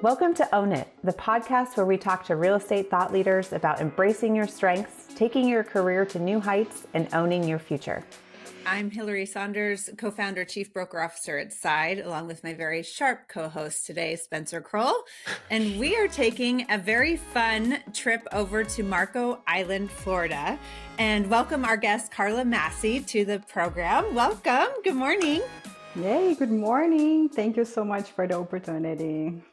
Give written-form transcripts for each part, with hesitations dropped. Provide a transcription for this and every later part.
Welcome to Own It, the podcast where we talk to real estate thought leaders about embracing your strengths, taking your career to new heights, and owning your future. I'm Hillary Saunders, co-founder, chief broker officer at Side, along with my very sharp co-host today, Spencer Kroll. And we are taking a very fun trip over to Marco Island, Florida, and welcome our guest, Carla Masse, to the program. Welcome. Good morning. Yay, good morning. Thank you so much for the opportunity.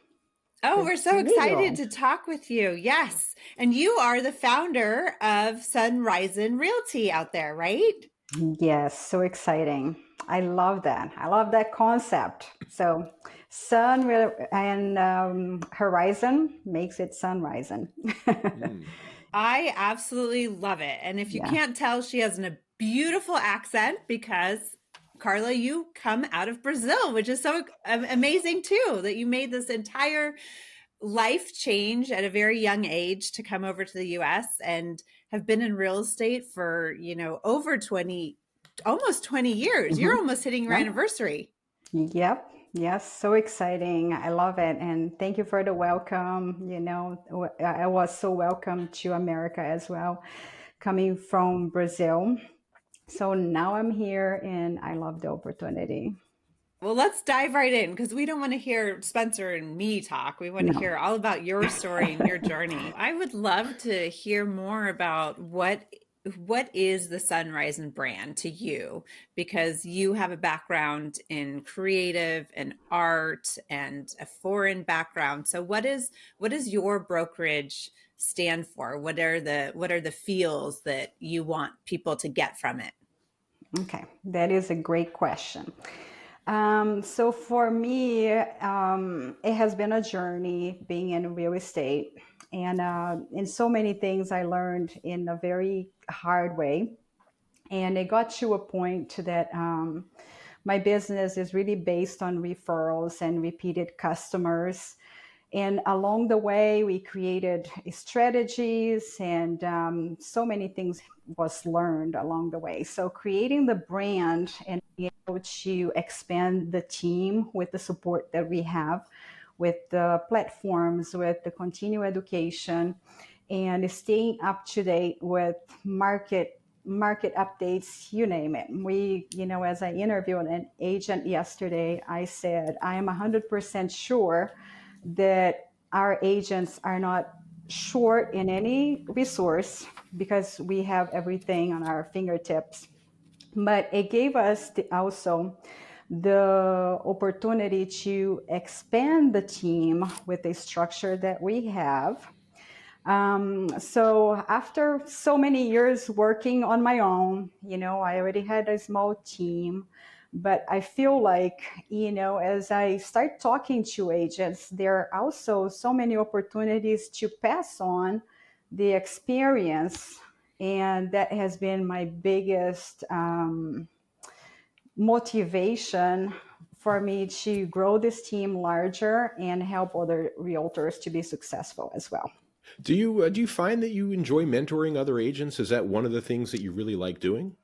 Oh, we're so excited to talk with you. Yes. And you are the founder of Sunrizon Realty out there, right? Yes, so exciting. I love that. I love that concept. So sun and horizon makes it Sunrizon. I absolutely love it. And if you can't tell, she has a beautiful accent because Carla, you come out of Brazil, which is so amazing too, that you made this entire life change at a very young age to come over to the US and have been in real estate for, over 20, almost 20 years. Mm-hmm. You're almost hitting your anniversary. Yep. Yes. So exciting. I love it. And thank you for the welcome. I was so welcome to America as well, coming from Brazil. So now I'm here and I love the opportunity. Well, let's dive right in because we don't want to hear Spencer and me talk. We want to hear all about your story and your journey. I would love to hear more about what is the Sunrizon brand to you, because you have a background in creative and art and a foreign background. So what is your brokerage stand for? What are the feels that you want people to get from it? Okay, that is a great question. So for me, it has been a journey being in real estate, and in so many things I learned in a very hard way. And it got to a point that my business is really based on referrals and repeated customers. And along the way, we created strategies and so many things was learned along the way. So creating the brand and being able to expand the team with the support that we have, with the platforms, with the continued education, and staying up to date with market updates, you name it. We, as I interviewed an agent yesterday, I said, I am 100% sure that our agents are not short in any resource because we have everything on our fingertips. But it gave us also the opportunity to expand the team with the structure that we have. So after so many years working on my own, I already had a small team. But I feel like, as I start talking to agents, there are also so many opportunities to pass on the experience. And that has been my biggest motivation for me to grow this team larger and help other realtors to be successful as well. Do you find that you enjoy mentoring other agents? Is that one of the things that you really like doing?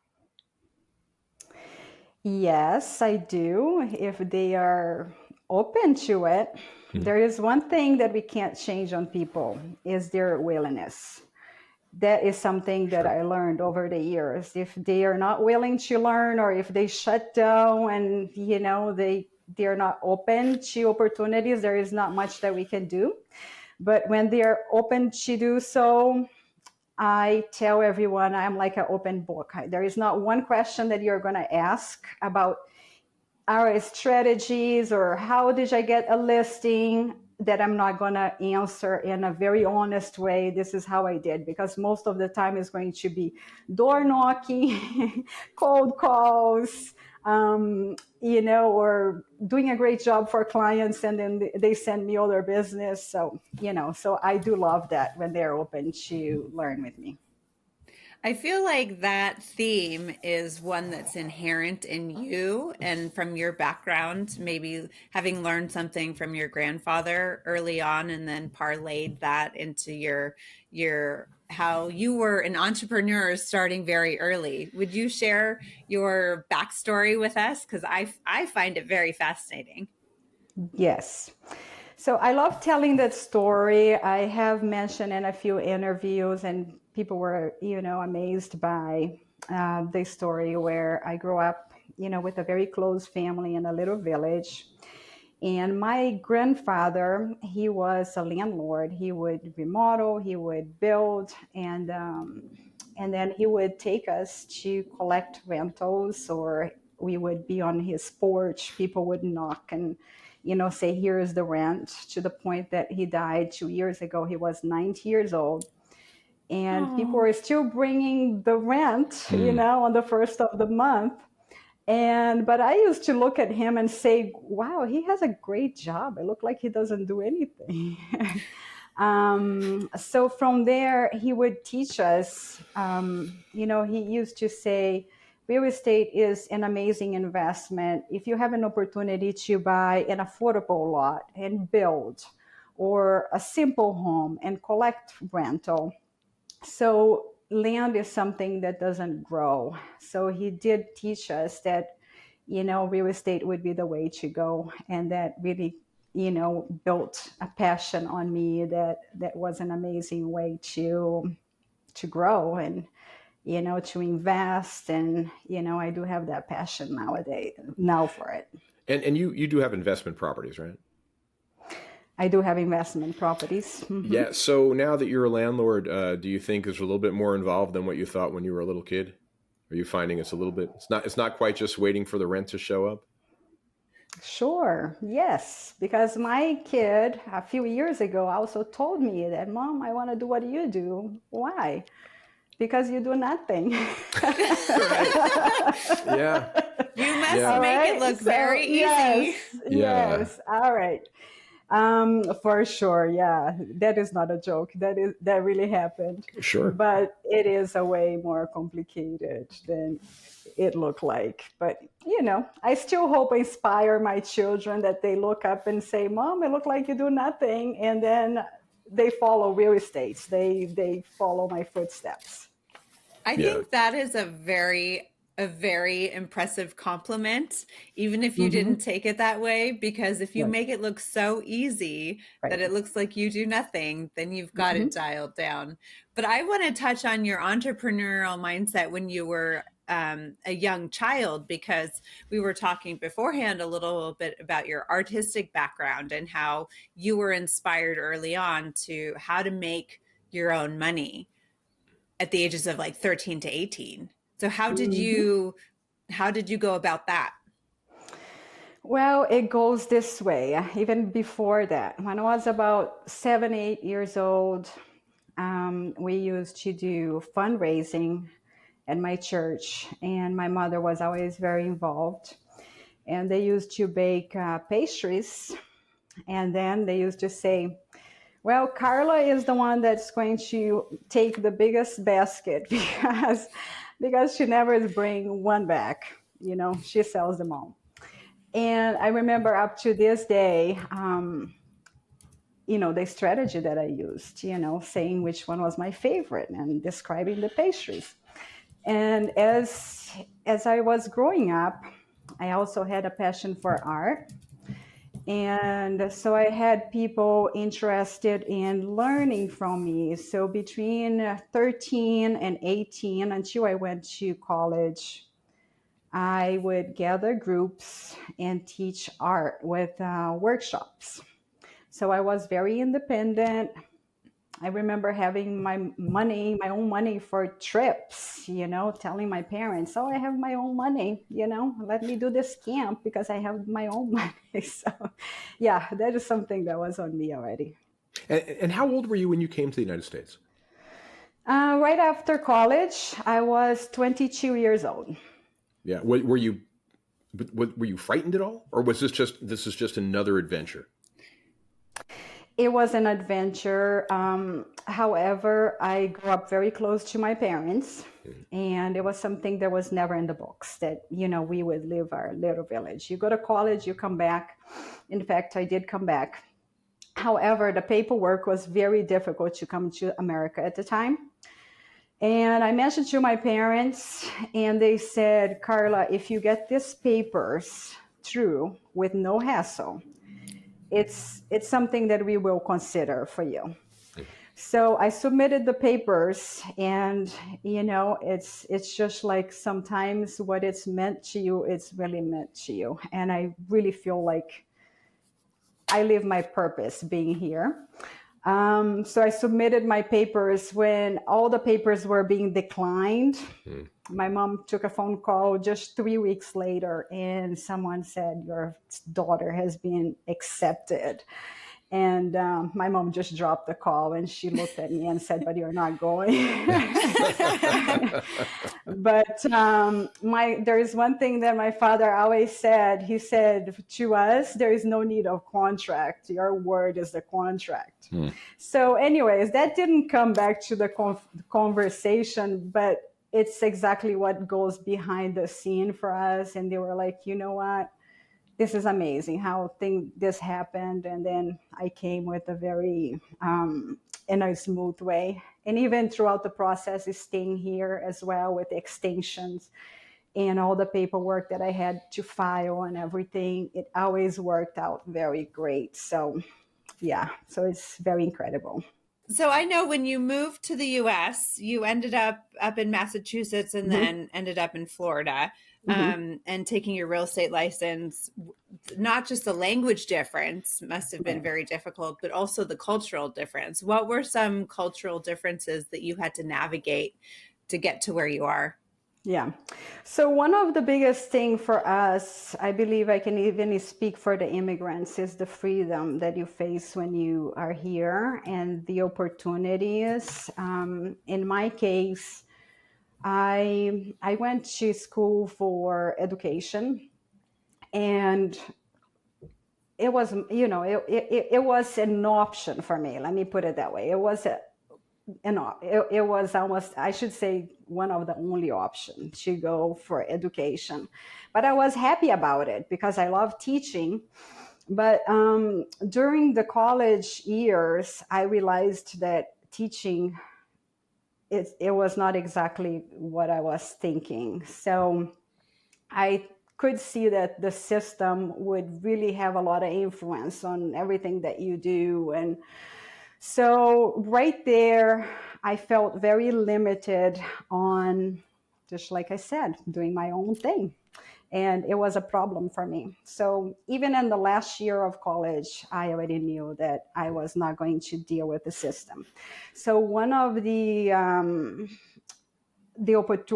Yes, I do, if they are open to it. There is one thing that we can't change on people, is their willingness. That is something that I learned over the years. If they are not willing to learn, or if they shut down and, they're not open to opportunities, there is not much that we can do. But when they are open to do so, I tell everyone I'm like an open book. There is not one question that you're going to ask about our strategies or how did I get a listing that I'm not going to answer in a very honest way. This is how I did, because most of the time is going to be door knocking, cold calls, or doing a great job for clients and then they send me all their business. So, so I do love that when they're open to learn with me. I feel like that theme is one that's inherent in you and from your background, maybe having learned something from your grandfather early on and then parlayed that into your how you were an entrepreneur starting very early. Would you share your backstory with us? Because I find it very fascinating. Yes. So I love telling that story. I have mentioned in a few interviews, and people were, amazed by the story where I grew up, with a very close family in a little village. And my grandfather, he was a landlord. He would remodel, he would build, and then he would take us to collect rentals, or we would be on his porch. People would knock and, say, here's the rent, to the point that he died 2 years ago. He was 90 years old. And people were still bringing the rent, on the first of the month. But I used to look at him and say, wow, he has a great job. It looked like he doesn't do anything. So from there, he would teach us, he used to say, real estate is an amazing investment. If you have an opportunity to buy an affordable lot and build, or a simple home and collect rental. So land is something that doesn't grow. So he did teach us that, real estate would be the way to go. And that really, built a passion on me that was an amazing way to grow and, to invest. And, I do have that passion now for it. And you do have investment properties, right? I do have investment properties. Mm-hmm. Yeah. So now that you're a landlord, do you think it's a little bit more involved than what you thought when you were a little kid? Are you finding it's a little bit, it's not quite just waiting for the rent to show up? Sure. Yes. Because my kid a few years ago also told me that, Mom, I want to do what you do. Why? Because you do nothing. Yeah. You must make it look very easy. Yes. All right. For sure. Yeah. That is not a joke. That really happened. Sure. But it is a way more complicated than it looked like. But, I still hope I inspire my children that they look up and say, Mom, it looked like you do nothing. And then they follow real estate. They follow my footsteps. I think that is a very impressive compliment, even if you didn't take it that way, because if you make it look so easy that it looks like you do nothing, then you've got it dialed down. But I want to touch on your entrepreneurial mindset when you were a young child, because we were talking beforehand a little bit about your artistic background and how you were inspired early on to how to make your own money at the ages of like 13 to 18. So how did you go about that? Well, it goes this way. Even before that, when I was about 7, 8 years old, we used to do fundraising at my church, and my mother was always very involved. And they used to bake pastries, and then they used to say, well, Carla is the one that's going to take the biggest basket because she never bring one back. She sells them all. And I remember up to this day, the strategy that I used, saying which one was my favorite and describing the pastries. And as I was growing up, I also had a passion for art. And so I had people interested in learning from me. So between 13 and 18, until I went to college, I would gather groups and teach art with workshops. So I was very independent. I remember having my own money for trips, telling my parents, oh, I have my own money, let me do this camp because I have my own money. So yeah, that is something that was on me already. And how old were you when you came to the United States? Right after college, I was 22 years old. Yeah. Were you frightened at all? Or was this is just another adventure? It was an adventure. However, I grew up very close to my parents, and it was something that was never in the books that, we would leave our little village. You go to college, you come back. In fact, I did come back. However, the paperwork was very difficult to come to America at the time. And I mentioned to my parents, and they said, Carla, if you get these papers through with no hassle, it's something that we will consider for you. So I submitted the papers, and it's just like sometimes what it's meant to you, it's really meant to you. And I really feel like I live my purpose being here. So I submitted my papers. When all the papers were being declined, my mom took a phone call just 3 weeks later, and someone said, your daughter has been accepted. And my mom just dropped the call, and she looked at me and said, but you're not going. But there is one thing that my father always said. He said to us, there is no need of contract. Your word is the contract. So anyways, that didn't come back to the conversation, but it's exactly what goes behind the scene for us. And they were like, you know what? This is amazing how this happened. And then I came with a very, in a smooth way. And even throughout the process is staying here as well with extensions and all the paperwork that I had to file and everything. It always worked out very great. So yeah, so it's very incredible. So I know when you moved to the US, you ended up in Massachusetts and then ended up in Florida. And taking your real estate license, not just the language difference must have been very difficult, but also the cultural difference. What were some cultural differences that you had to navigate to get to where you are? Yeah. So one of the biggest thing for us, I believe I can even speak for the immigrants, is the freedom that you face when you are here and the opportunities. In my case, I went to school for education, and it was, it was an option for me. Let me put it that way. It was it was almost, I should say, one of the only options to go for education. But I was happy about it because I love teaching. But during the college years, I realized that teaching, it was not exactly what I was thinking. So I could see that the system would really have a lot of influence on everything that you do. And so right there, I felt very limited on, just like I said, doing my own thing. And it was a problem for me. So even in the last year of college, I already knew that I was not going to deal with the system. So one of the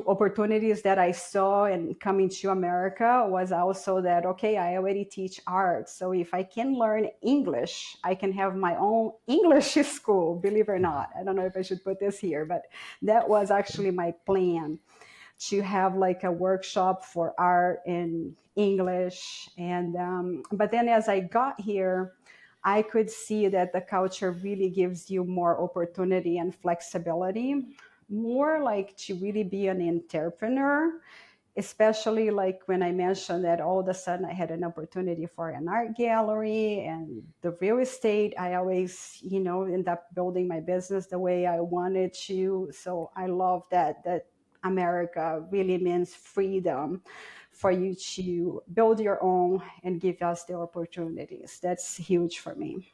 opportunities that I saw in coming to America was also that, okay, I already teach art. So if I can learn English, I can have my own English school, believe it or not. I don't know if I should put this here, but that was actually my plan, to have like a workshop for art in English. And but then as I got here, I could see that the culture really gives you more opportunity and flexibility, more like to really be an entrepreneur, especially like when I mentioned that all of a sudden I had an opportunity for an art gallery and the real estate. I always, end up building my business the way I wanted to. So I love that America really means freedom for you to build your own and give us the opportunities. That's huge for me.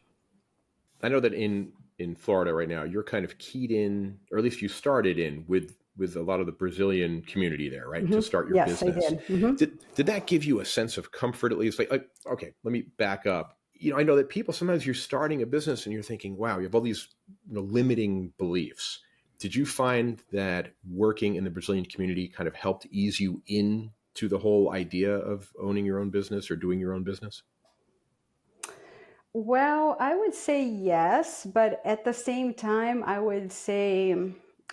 I know that in Florida right now, you're kind of keyed in, or at least you started in with a lot of the Brazilian community there, right? To start your business. Yes, I did. Did that give you a sense of comfort, at least? Like, okay, let me back up. I know that people, sometimes you're starting a business and you're thinking, wow, you have all these limiting beliefs. Did you find that working in the Brazilian community kind of helped ease you into the whole idea of owning your own business or doing your own business? Well, I would say yes, but at the same time, I would say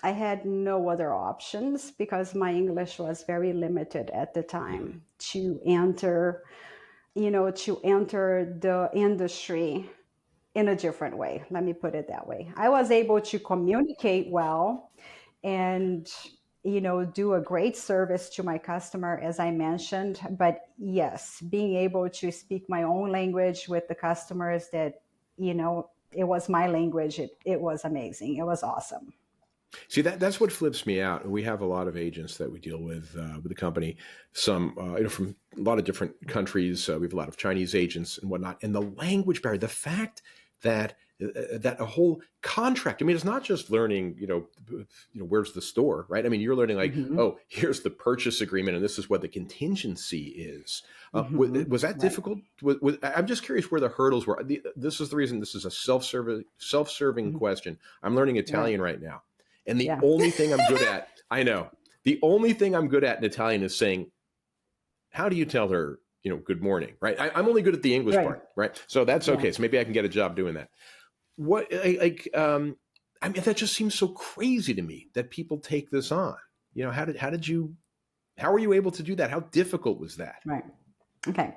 I had no other options because my English was very limited at the time to enter the industry in a different way. Let me put it that way. I was able to communicate well and do a great service to my customer, as I mentioned. But yes, being able to speak my own language with the customers that, it was my language. It was amazing. It was awesome. See, that's what flips me out. We have a lot of agents that we deal with the company, some from a lot of different countries. We have a lot of Chinese agents and whatnot. And the language barrier, the fact that that a whole contract. I mean, it's not just learning, where's the store, right? I mean, you're learning like, oh, here's the purchase agreement, and this is what the contingency is. Was that difficult? I'm just curious where the hurdles were. This is the reason this is a self-serving question. I'm learning Italian right now. And the only thing I'm good at, I know, the only thing I'm good at in Italian is saying, how do you tell her, good morning, right? I'm only good at the English part, right? So that's okay. So maybe I can get a job doing that. I mean, that just seems so crazy to me that people take this on. How were you able to do that? How difficult was that? Right. Okay.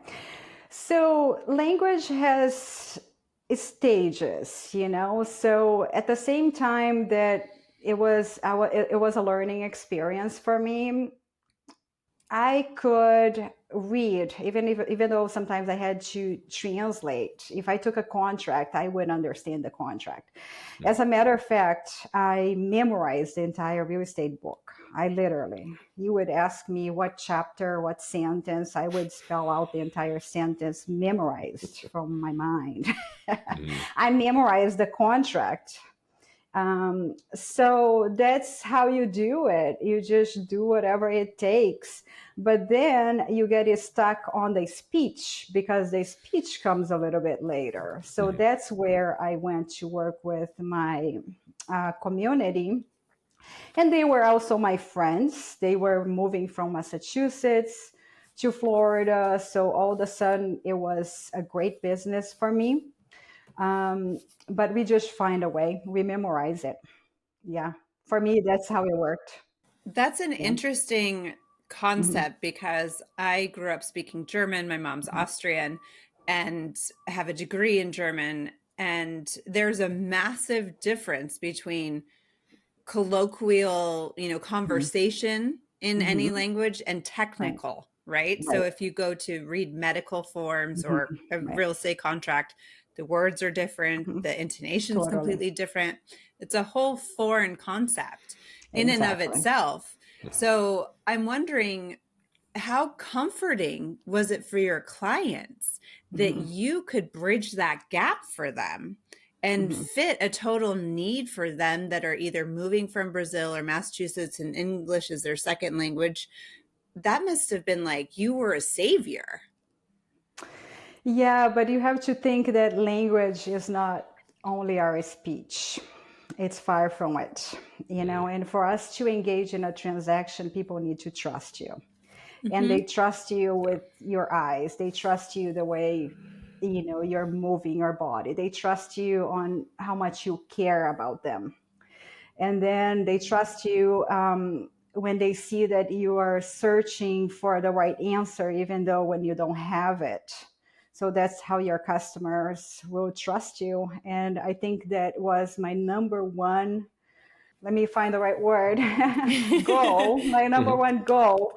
So language has stages, so at the same time that it was a learning experience for me, I could read, even though sometimes I had to translate. If I took a contract, I would understand the contract. As a matter of fact, I memorized the entire real estate book. You would ask me what chapter, what sentence, I would spell out the entire sentence memorized from my mind. I memorized the contract. So that's how you do it. You just do whatever it takes. But then you get stuck on the speech because the speech comes a little bit later. So that's where I went to work with my community. And they were also my friends. They were moving from Massachusetts to Florida. So all of a sudden, it was a great business for me. But we just find a way. We memorize it. Yeah. For me, that's how it worked. That's an interesting concept because I grew up speaking German. My mom's Austrian and have a degree in German. And there's a massive difference between colloquial, conversation in any language and technical, right? So if you go to read medical forms or a real estate contract, the words are different. The intonation is completely different. It's a whole foreign concept in and of itself. So I'm wondering, how comforting was it for your clients that you could bridge that gap for them and fit a total need for them that are either moving from Brazil or Massachusetts and English is their second language? That must have been like you were a savior. Yeah, but you have to think that language is not only our speech. It's far from it, and for us to engage in a transaction, people need to trust you. And they trust you with your eyes. They trust you the way, you're moving your body. They trust you on how much you care about them. And then they trust you when they see that you are searching for the right answer, even though when you don't have it. So that's how your customers will trust you. And I think that was my number one, let me find the right word, goal. My number one goal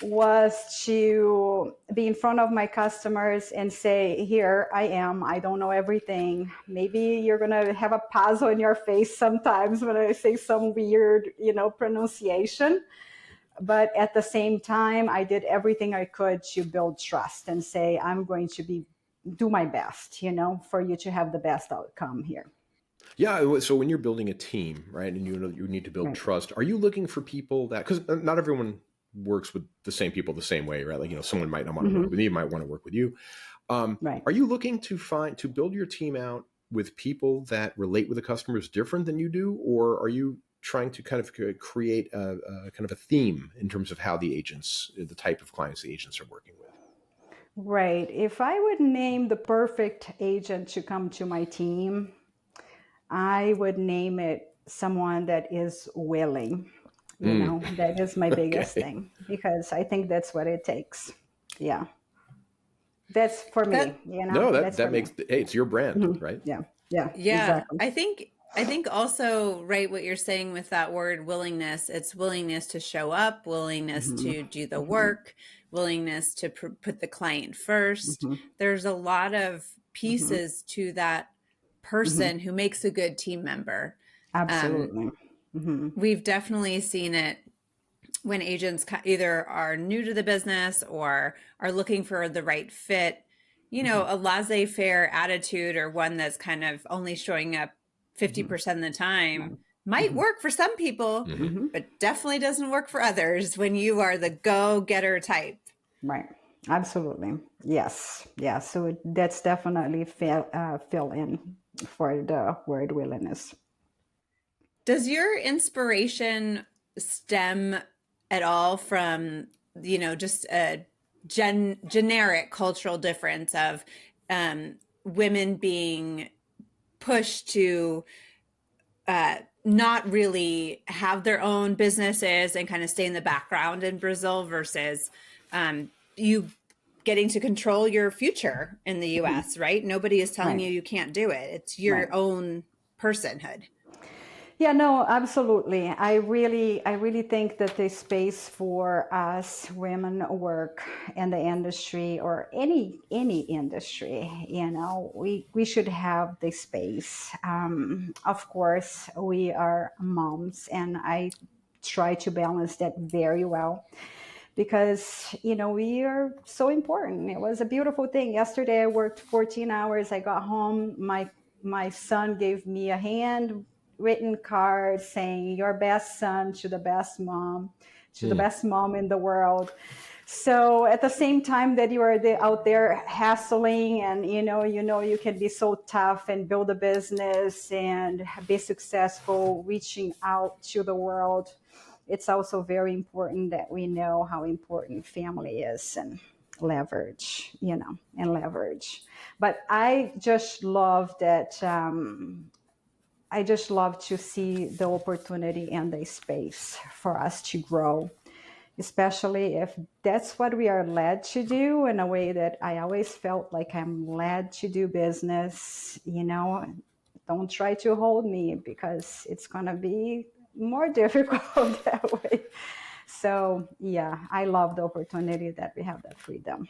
was to be in front of my customers and say, here I am. I don't know everything. Maybe you're going to have a puzzle in your face sometimes when I say some weird, pronunciation. But at the same time, I did everything I could to build trust and say, I'm going to do my best, for you to have the best outcome here. Yeah. So when you're building a team, right, and you need to build trust, are you looking for people that, because not everyone works with the same people the same way, right? Like, someone might not want to work with me, might want to work with you. Are you looking to build your team out with people that relate with the customers different than you do? Or are you trying to kind of create a kind of a theme in terms of how the type of clients the agents are working with? Right. If I would name the perfect agent to come to my team, I would name it someone that is willing. That is my biggest thing, because I think that's what it takes. Yeah. That's for me, No, that makes, hey, it's your brand, right? Yeah. Exactly. I think also, right, what you're saying with that word willingness, it's willingness to show up, willingness to do the work, willingness to put the client first. There's a lot of pieces to that person who makes a good team member. Absolutely. We've definitely seen it when agents either are new to the business or are looking for the right fit. A laissez-faire attitude, or one that's kind of only showing up 50% of the time, might work for some people, but definitely doesn't work for others when you are the go-getter type. Right. Absolutely. Yes. Yeah. So that's definitely fill in for the word willingness. Does your inspiration stem at all from, just a generic cultural difference of women being pushed to not really have their own businesses and kind of stay in the background in Brazil versus you getting to control your future in the US, right? Nobody is telling you can't do it. It's your own personhood. Yeah, no, absolutely. I really think that the space for us women work in the industry or any industry, we should have the space. Of course, we are moms, and I try to balance that very well because, we are so important. It was a beautiful thing. Yesterday, I worked 14 hours. I got home. My son gave me a handwritten card saying, "Your best son to the best mom, to the best mom in the world." So at the same time that you are out there hassling and, you can be so tough and build a business and be successful, reaching out to the world, it's also very important that we know how important family is and leverage. But I just love that. I just love to see the opportunity and the space for us to grow, especially if that's what we are led to do, in a way that I always felt like I'm led to do business. Don't try to hold me because it's going to be more difficult that way. So yeah, I love the opportunity that we have that freedom.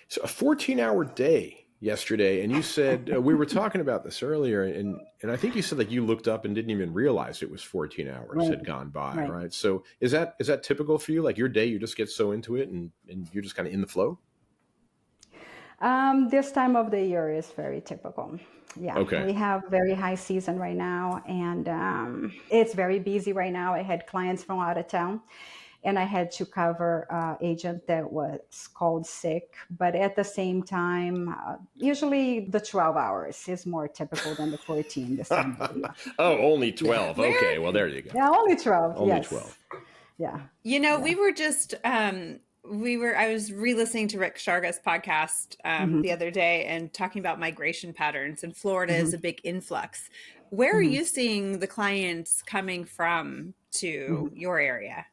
So a 14-hour day yesterday, and you said we were talking about this earlier, and I think you said like you looked up and didn't even realize it was 14 hours had gone by, right? So is that typical for you? Like your day, you just get so into it and you're just kind of in the flow? This time of the year is very typical. Yeah, okay. We have very high season right now, and it's very busy right now. I had clients from out of town, and I had to cover agent that was called sick. But at the same time, usually the 12 hours is more typical than the 14 this time of the year. Oh, only 12. Yeah. Okay, well, there you go. Yeah, only 12. Only yes. 12. Yeah. We were just... I was re-listening to Rick Sharga's podcast the other day and talking about migration patterns, and Florida is a big influx. Where are you seeing the clients coming from to your area?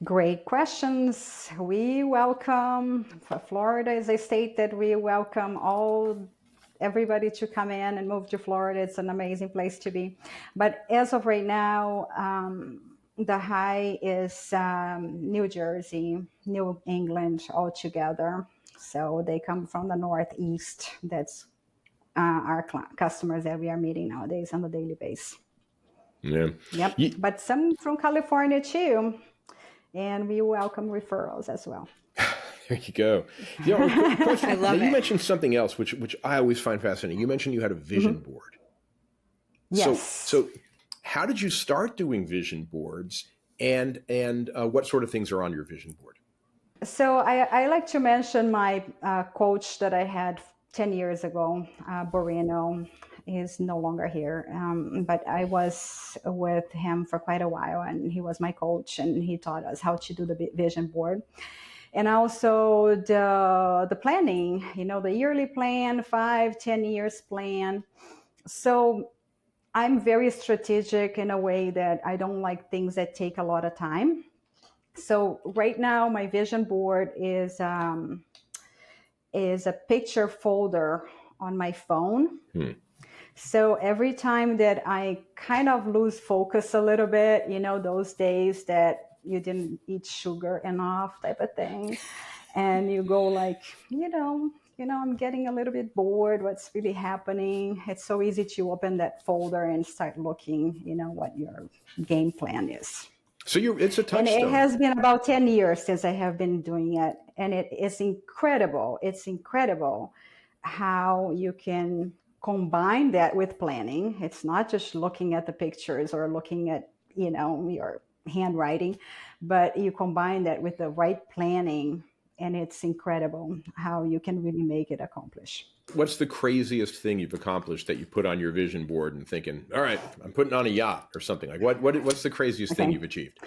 Great questions. We welcome, Florida is a state that we welcome everybody to come in and move to Florida. It's an amazing place to be. But as of right now, the high is New Jersey, New England all together. So they come from the Northeast. That's our customers that we are meeting nowadays on a daily basis. Yeah. Yep. But some from California too. And we welcome referrals as well. There you go. I love it. You mentioned something else, which I always find fascinating. You mentioned you had a vision board. Yes. So how did you start doing vision boards, and what sort of things are on your vision board? So I like to mention my coach that I had 10 years ago, Borino. He's no longer here, but I was with him for quite a while, and he was my coach, and he taught us how to do the vision board. And also the planning, the yearly plan, 5-10 years plan. So I'm very strategic in a way that I don't like things that take a lot of time. So right now, my vision board is a picture folder on my phone. So every time that I kind of lose focus a little bit, those days that you didn't eat sugar enough type of thing, and you go like, I'm getting a little bit bored. What's really happening? It's so easy to open that folder and start looking, what your game plan is. So it's a touchstone. And it has been about 10 years since I have been doing it. And it is incredible. It's incredible how you can combine that with planning. It's not just looking at the pictures or looking at, your handwriting, but you combine that with the right planning. And it's incredible how you can really make it accomplish. What's the craziest thing you've accomplished that you put on your vision board and thinking, all right, I'm putting on a yacht or something? Like what's the craziest thing you've achieved?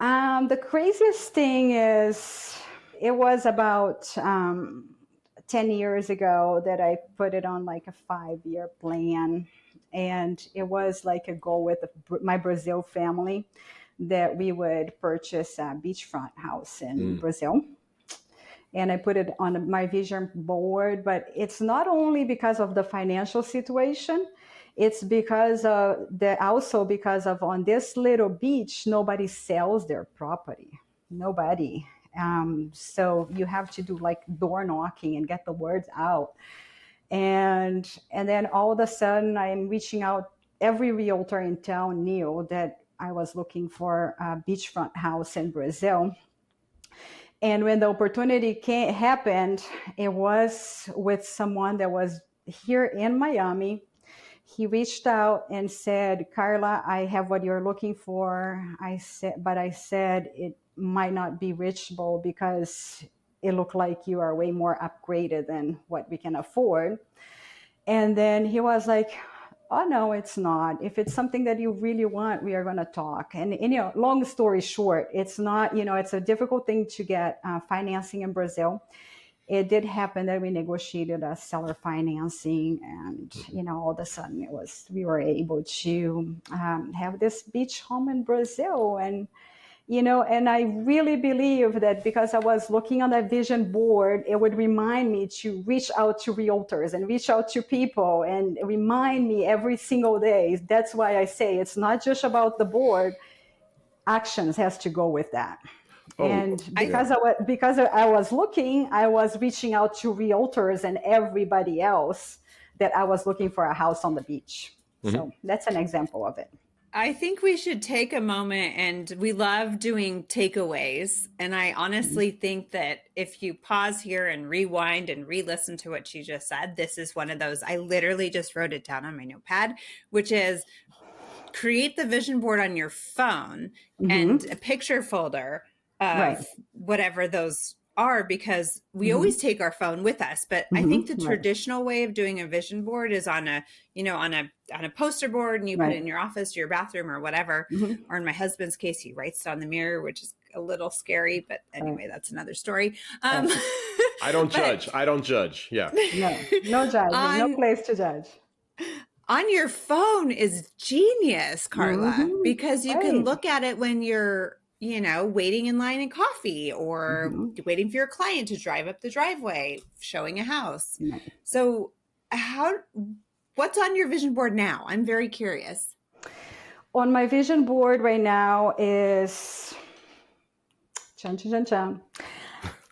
The craziest thing is, it was about 10 years ago that I put it on like a 5-year plan. And it was like a goal with my Brazil family that we would purchase a beachfront house in Brazil. And I put it on my vision board, but it's not only because of the financial situation, it's because also because of on this little beach, nobody sells their property, nobody. So you have to do like door knocking and get the words out. And then all of a sudden I'm reaching out. Every realtor in town knew that I was looking for a beachfront house in Brazil. And when the opportunity happened, it was with someone that was here in Miami. He reached out and said, Carla, I have what you're looking for. I said it might not be reachable because it looked like you are way more upgraded than what we can afford. And then he was like, oh, no, it's not. If it's something that you really want, we are going to talk. And long story short, it's not, it's a difficult thing to get financing in Brazil. It did happen that we negotiated a seller financing, and, all of a sudden we were able to have this beach home in Brazil. And, and I really believe that because I was looking on that vision board, it would remind me to reach out to realtors and reach out to people and remind me every single day. That's why I say it's not just about the board. Actions has to go with that. Oh, and because I was looking, I was reaching out to realtors and everybody else that I was looking for a house on the beach. Mm-hmm. So that's an example of it. I think we should take a moment, and we love doing takeaways. And I honestly think that if you pause here and rewind and re-listen to what she just said, this is one of those. I literally just wrote it down on my notepad, which is create the vision board on your phone and a picture folder of whatever those are, because we always take our phone with us. But I think the traditional way of doing a vision board is on a poster board, and you put it in your office or your bathroom or whatever. Or in my husband's case, he writes it on the mirror, which is a little scary, but anyway, that's another story. I don't judge. I don't judge. Yeah. No judge. No place to judge. On your phone is genius, Carla, because you can look at it when you're waiting in line in coffee, or waiting for your client to drive up the driveway, showing a house. So what's on your vision board now? I'm very curious. On my vision board right now is,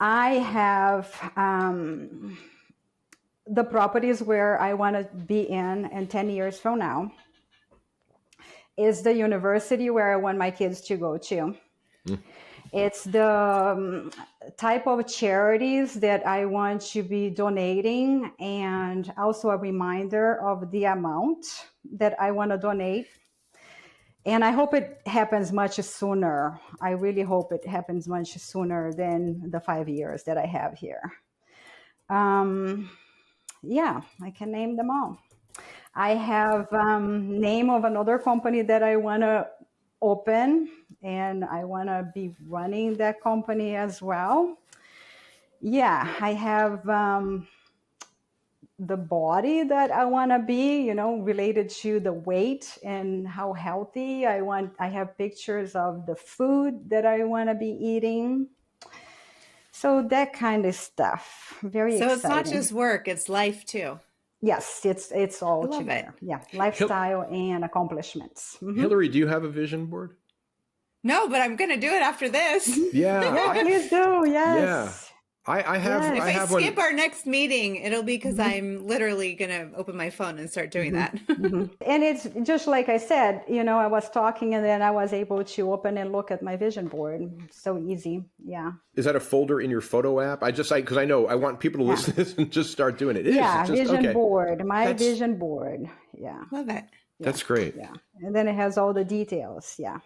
I have the properties where I want to be in 10 years from now, is the university where I want my kids to go to. It's the type of charities that I want to be donating, and also a reminder of the amount that I want to donate. And I hope it happens much sooner. I really hope it happens much sooner than the 5 years that I have here. I can name them all. I have name of another company that I want to open, and I want to be running that company as well. I have the body that I want to be, related to the weight and how healthy I have pictures of the food that I want to be eating. So that kind of stuff. Very exciting. So it's not just work, it's life too. Yes, it's all together. Yeah, lifestyle and accomplishments. Hillary, do you have a vision board? No, but I'm going to do it after this. Yeah. Please do. Yes. I have, Yes. If I I have skip one. our next meeting, it'll be because I'm literally going to open my phone and start doing that. And it's just like I said, I was talking and then I was able to open and look at my vision board. So easy. Yeah. Is that a folder in your photo app? Because I know I want people to Yeah. listen to this and just start doing it. Yeah. It's just, Vision okay. board, my That's, vision board. Yeah. Love it. that's great. Yeah. And then it has all the details. Yeah.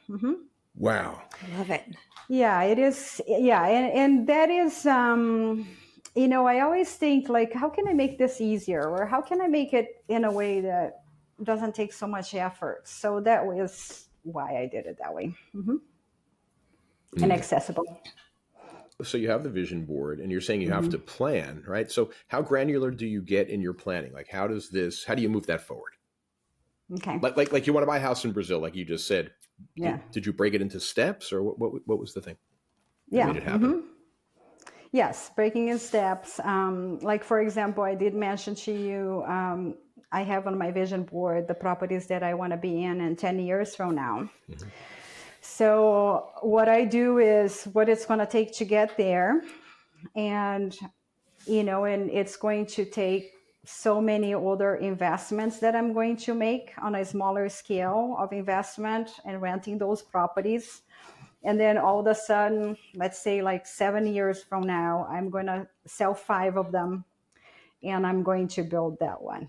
Wow. I love it. Yeah, it is. Yeah. And that is, I always think like, how can I make this easier? Or how can I make it in a way that doesn't take so much effort? So that was why I did it that way. And accessible. So you have the vision board and you're saying you have to plan, right? So how granular do you get in your planning? Like how do you move that forward? Okay. Like you want to buy a house in Brazil, like you just said. Yeah. Did you break it into steps or what was the thing that Yeah. made it happen? Yes, breaking in steps. Like, for example, I did mention to you, I have on my vision board the properties that I want to be in 10 years from now. So what I do is what it's going to take to get there. And, and it's going to take so many other investments that I'm going to make on a smaller scale of investment and renting those properties. And then all of a sudden, let's say like 7 years from now, I'm going to sell 5 of them and I'm going to build that one.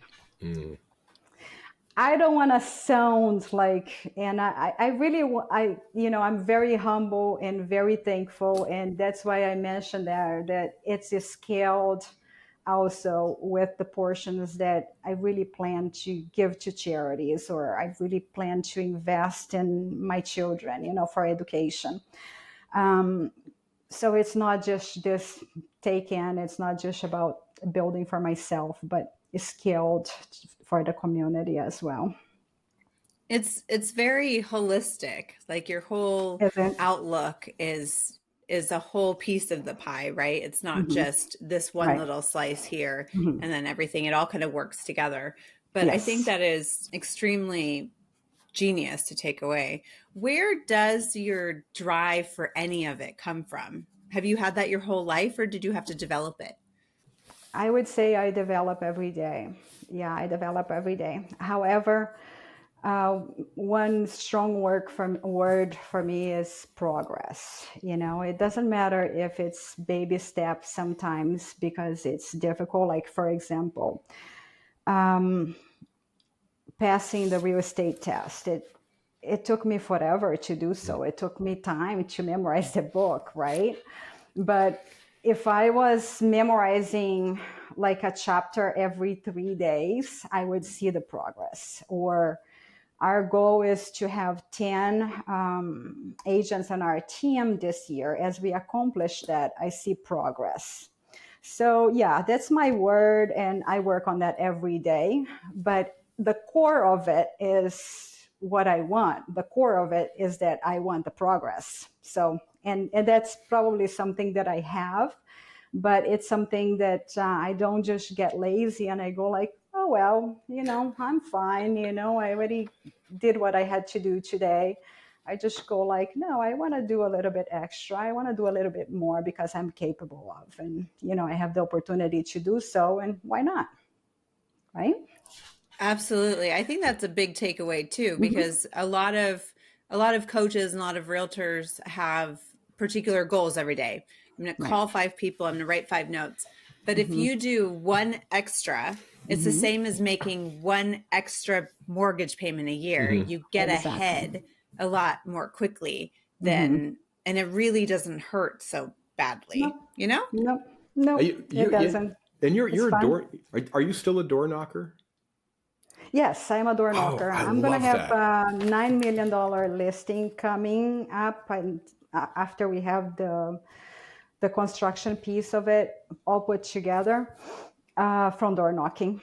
I don't want to sound like, and I really, I'm very humble and very thankful. And that's why I mentioned that it's scaled also with the portions that I really plan to give to charities, or I really plan to invest in my children, for education. So it's not just this take in, it's not just about building for myself, but it's scaled for the community as well. It's very holistic. Like your whole outlook is a whole piece of the pie, right? It's not just this one little slice here and then everything. It all kind of works together. But I think that is extremely genius to take away. Where does your drive for any of it come from? Have you had that your whole life, or did you have to develop it? I would say I develop every day. Yeah, I develop every day. However, one strong word for me is progress. It doesn't matter if it's baby steps sometimes because it's difficult. Like, for example, passing the real estate test. It took me forever to do so. It took me time to memorize the book, right? But if I was memorizing like a chapter every 3 days, I would see the progress. Or our goal is to have 10 agents on our team this year. As we accomplish that, I see progress. So yeah, that's my word, and I work on that every day. But the core of it is what I want. The core of it is that I want the progress. So, and that's probably something that I have, but it's something that I don't just get lazy and I go like, oh, well, I'm fine. I already did what I had to do today. I just go like, no, I want to do a little bit extra. I want to do a little bit more because I'm capable of, and, I have the opportunity to do so, and why not? Right? Absolutely. I think that's a big takeaway too, because a lot of coaches and a lot of realtors have particular goals every day. I'm going to call 5 people. I'm going to write 5 notes. But if you do one extra, it's the same as making one extra mortgage payment a year. You get ahead a lot more quickly than, and it really doesn't hurt so badly, No, it doesn't. And you're a door. Are you still a door knocker? Yes, I'm a door knocker. I'm going to have a $9 million listing coming up after we have the construction piece of it all put together from door knocking.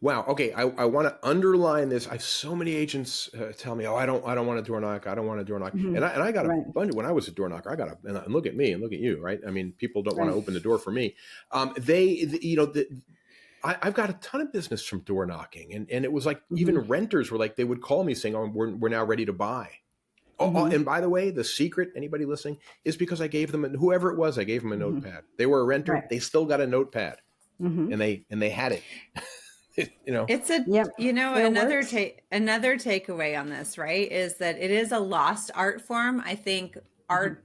Wow. Okay. I want to underline this. I have so many agents tell me, oh, I don't want a door knock. I don't want a door knock. And I got a bunch. When I was a door knocker, and look at me and look at you, right? I mean, people don't want to open the door for me. I've got a ton of business from door knocking, and it was like even renters were like, they would call me saying, oh, we're now ready to buy. And by the way, the secret, anybody listening, is because I gave them, whoever it was, I gave them a notepad. They were a renter. Right. They still got a notepad, and they had it. It's a, Yep. another takeaway on this, right, is that it is a lost art form. I think art,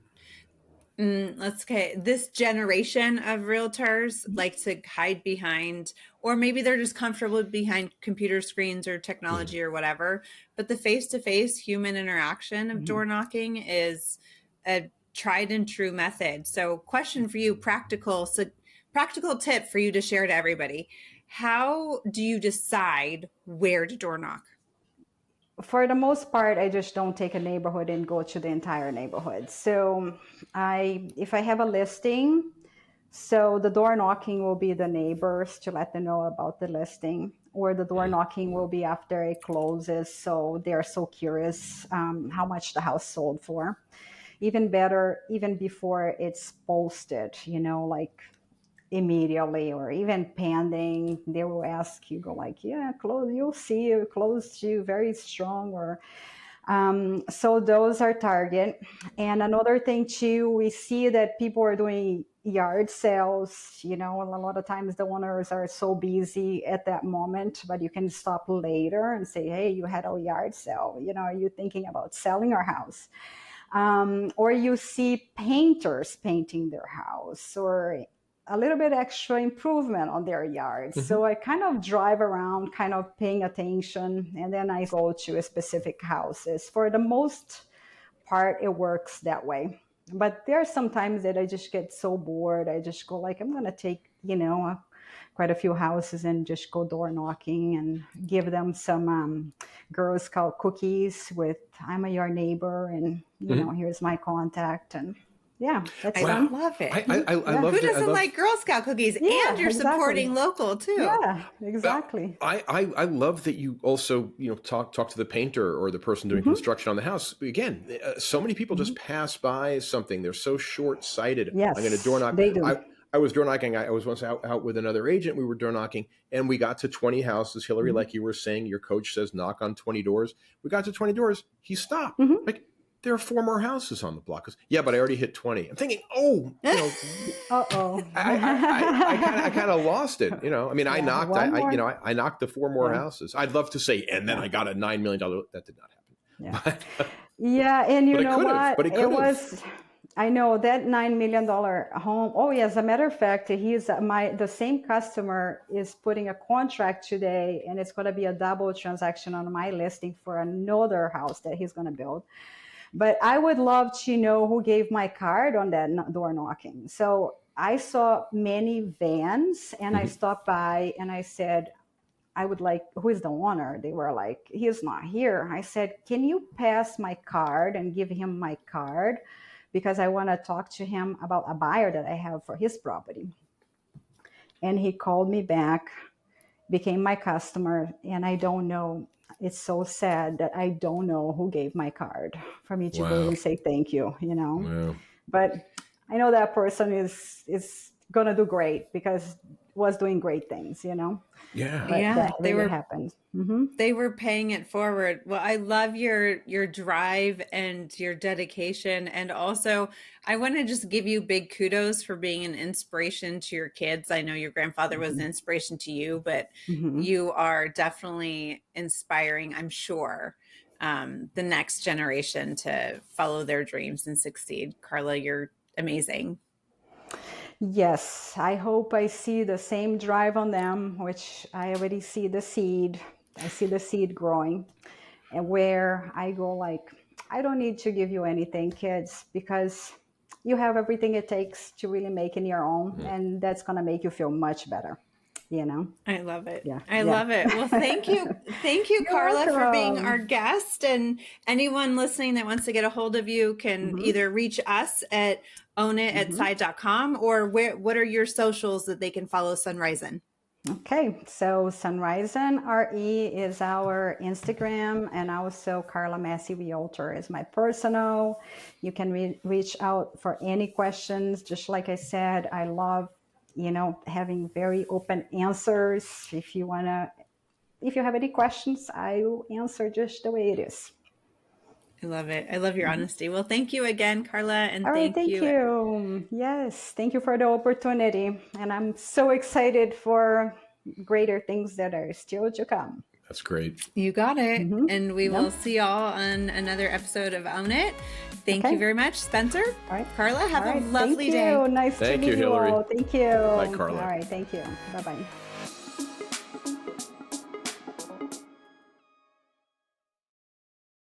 this generation of realtors like to hide behind, or maybe they're just comfortable behind computer screens or technology or whatever. But the face-to-face human interaction of door knocking is a tried and true method. So question for you, practical tip for you to share to everybody. How do you decide where to door knock? For the most part, I just don't take a neighborhood and go to the entire neighborhood. So if I have a listing, so the door knocking will be the neighbors to let them know about the listing, or the door knocking will be after it closes. So they're so curious how much the house sold for. Even better, even before it's posted, like immediately or even pending, they will ask you, go like, yeah, close, you'll see it closed to very strong, or so those are target. And another thing too, we see that people are doing yard sales, a lot of times the owners are so busy at that moment, but you can stop later and say, hey, you had a yard sale, are you thinking about selling our house? Or you see painters painting their house, or a little bit extra improvement on their yards. So I kind of drive around, kind of paying attention, and then I go to specific houses. For the most part, it works that way. But there are some times that I just get so bored. I just go like, I'm going to take, quite a few houses and just go door knocking and give them some Girl Scout cookies with, I'm your neighbor, and, here's my contact. And yeah, that's I fun. love it. I love Who doesn't like Girl Scout cookies? Yeah, and you're supporting local too. Yeah, exactly. I love that you also talk to the painter or the person doing construction on the house. Again, so many people just pass by something. They're so short-sighted. Yes, I'm going to door knock. they do. I was door knocking. I was once out with another agent. We were door knocking, and we got to 20 houses. Hillary, like you were saying, your coach says knock on 20 doors. We got to 20 doors. He stopped. Like, there are 4 more houses on the block. Yeah, but I already hit 20. I'm thinking, uh-oh. I kind of lost it. I mean, I knocked. I knocked the 4 more houses. I'd love to say, and then I got a $9 million. That did not happen. Yeah, and you know what? But it was. I know that $9 million home. Oh, yeah, as a matter of fact, the same customer is putting a contract today, and it's going to be a double transaction on my listing for another house that he's going to build. But I would love to know who gave my card on that door knocking. So I saw many vans, and I stopped by and I said, I would like, who is the owner? They were like, he's not here. I said, can you pass my card and give him my card? Because I want to talk to him about a buyer that I have for his property. And he called me back, became my customer, and I don't know. It's so sad that I don't know who gave my card for me to really say thank you, Wow. But I know that person is going to do great because was doing great things, Yeah. But that really happened. They were paying it forward. Well, I love your drive and your dedication. And also, I want to just give you big kudos for being an inspiration to your kids. I know your grandfather was an inspiration to you, but you are definitely inspiring, I'm sure, the next generation to follow their dreams and succeed. Carla, you're amazing. Yes, I hope I see the same drive on them, which I already see the seed. I see the seed growing, and where I go like, I don't need to give you anything, kids, because you have everything it takes to really make it your own, and that's going to make you feel much better. I love it. Yeah. I love it. Well, thank you. Thank you, Carla, for being our guest. And anyone listening that wants to get a hold of you can either reach us at ownit@side.com, or what are your socials that they can follow Sunrizon? Okay, so Sunrizon RE is our Instagram, and also Carla Masse Realtor is my personal. You can reach out for any questions. Just like I said, I love having very open answers. If you have any questions, I will answer just the way it is. I love it. I love your honesty. Well, thank you again, Carla. And All right, thank thank you. Yes, thank you for the opportunity. And I'm so excited for greater things that are still to come. That's great. You got it. Mm-hmm. And we will see y'all on another episode of Own It. Thank you very much, Spencer. All right. Carla, have a lovely day. Thank you. Nice to meet you Hillary. all. Thank you. Bye, Carla. All right, thank you. Bye-bye.